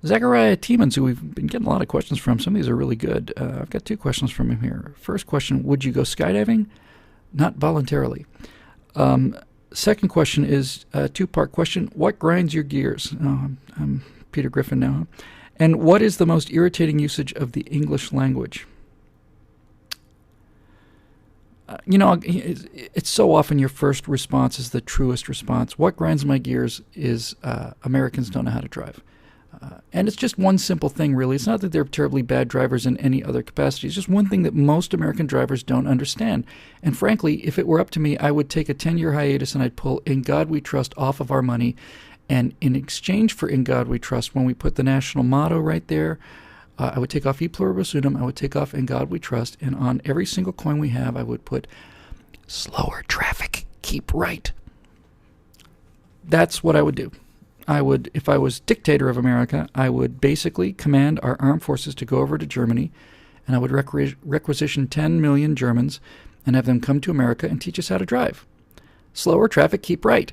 Zachariah Tiemans, who we've been getting a lot of questions from. Some of these are really good. I've got 2 questions from him here. First question, would you go skydiving? Not voluntarily. Second question is a 2-part question. What grinds your gears? Oh, I'm Peter Griffin now. And what is the most irritating usage of the English language? It's so often your first response is the truest response. What grinds my gears is Americans don't know how to drive. And it's just one simple thing, really. It's not that they're terribly bad drivers in any other capacity. It's just one thing that most American drivers don't understand. And frankly, if it were up to me, I would take a 10-year hiatus and I'd pull In God We Trust off of our money. And in exchange for In God We Trust, when we put the national motto right there, I would take off E Pluribus Unum, I would take off In God We Trust, and on every single coin we have, I would put slower traffic, keep right. That's what I would do. If I was dictator of America, I would basically command our armed forces to go over to Germany, and I would requisition 10 million Germans and have them come to America and teach us how to drive. Slower traffic, keep right.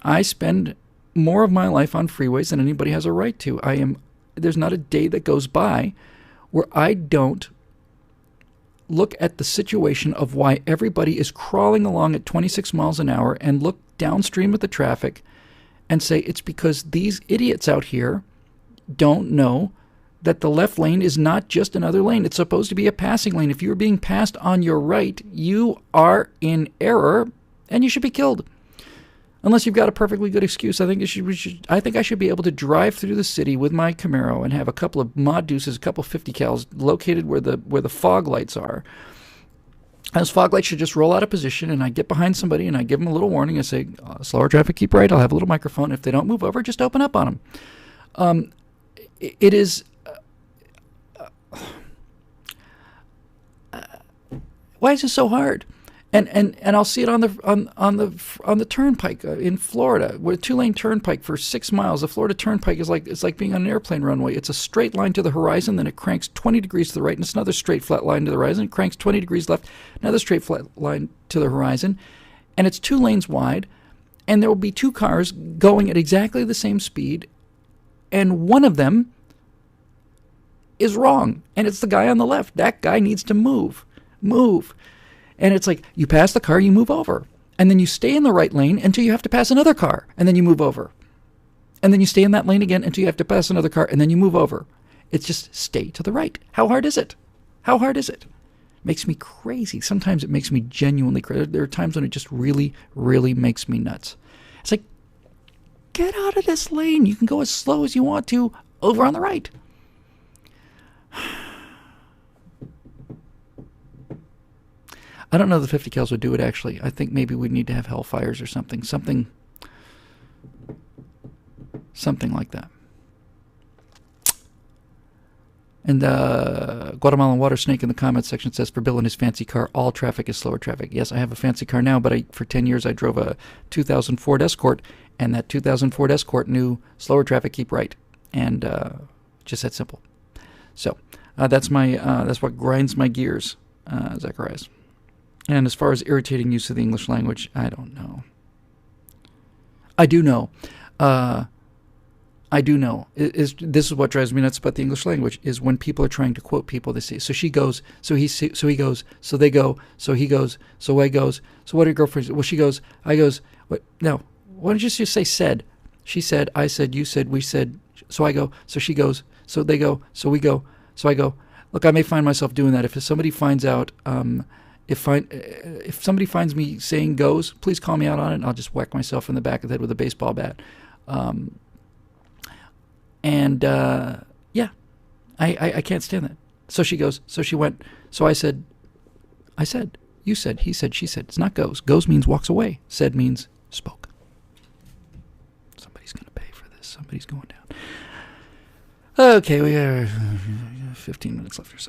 I spend more of my life on freeways than anybody has a right to. There's not a day that goes by where I don't look at the situation of why everybody is crawling along at 26 miles an hour and look downstream at the traffic and say it's because these idiots out here don't know that the left lane is not just another lane. It's supposed to be a passing lane. If you're being passed on your right, you are in error and you should be killed. Unless you've got a perfectly good excuse. I think I should be able to drive through the city with my Camaro and have a couple of Mod Deuces, a couple of 50 cals located where the fog lights are. Those fog lights should just roll out of position, and I get behind somebody and I give them a little warning. I say, slower traffic, keep right. I'll have a little microphone. If they don't move over, just open up on them. It is... why is this so hard? And I'll see it on the turnpike in Florida, where a 2-lane turnpike for 6 miles. The Florida Turnpike is like being on an airplane runway. It's a straight line to the horizon, then it cranks 20 degrees to the right, and it's another straight flat line to the horizon. It cranks 20 degrees left, another straight flat line to the horizon, and it's 2 lanes wide, and there will be 2 cars going at exactly the same speed, and one of them is wrong, and it's the guy on the left. That guy needs to move. And it's like, you pass the car, you move over. And then you stay in the right lane until you have to pass another car, and then you move over. And then you stay in that lane again until you have to pass another car, and then you move over. It's just stay to the right. How hard is it? How hard is it? Makes me crazy. Sometimes it makes me genuinely crazy. There are times when it just really, really makes me nuts. It's like, get out of this lane. You can go as slow as you want to over on the right. I don't know if the 50 cals would do it, actually. I think maybe we'd need to have Hellfires or something. Something like that. And Guatemalan Water Snake in the comments section says, for Bill and his fancy car, all traffic is slower traffic. Yes, I have a fancy car now, but for 10 years I drove a 2000 Ford Escort, and that 2000 Ford Escort knew slower traffic, keep right. And just that simple. So that's what grinds my gears, Zacharias. And as far as irritating use of the English language, I don't know. I do know. This is what drives me nuts about the English language, is when people are trying to quote people, they say, so she goes, so he goes, so they go, so he goes, so I goes, so what did your girlfriend say? Well, she goes, I goes, what? No. Why don't you just say said? She said, I said, you said, we said, so I go, so she goes, so they go, so we go, so I go. Look, I may find myself doing that. If somebody finds out... If somebody finds me saying goes, please call me out on it, and I'll just whack myself in the back of the head with a baseball bat. Yeah, I can't stand that. So she goes, so she went, so I said, you said, he said, she said. It's not goes. Goes means walks away. Said means spoke. Somebody's going to pay for this. Somebody's going down. Okay, we have 15 minutes left or so.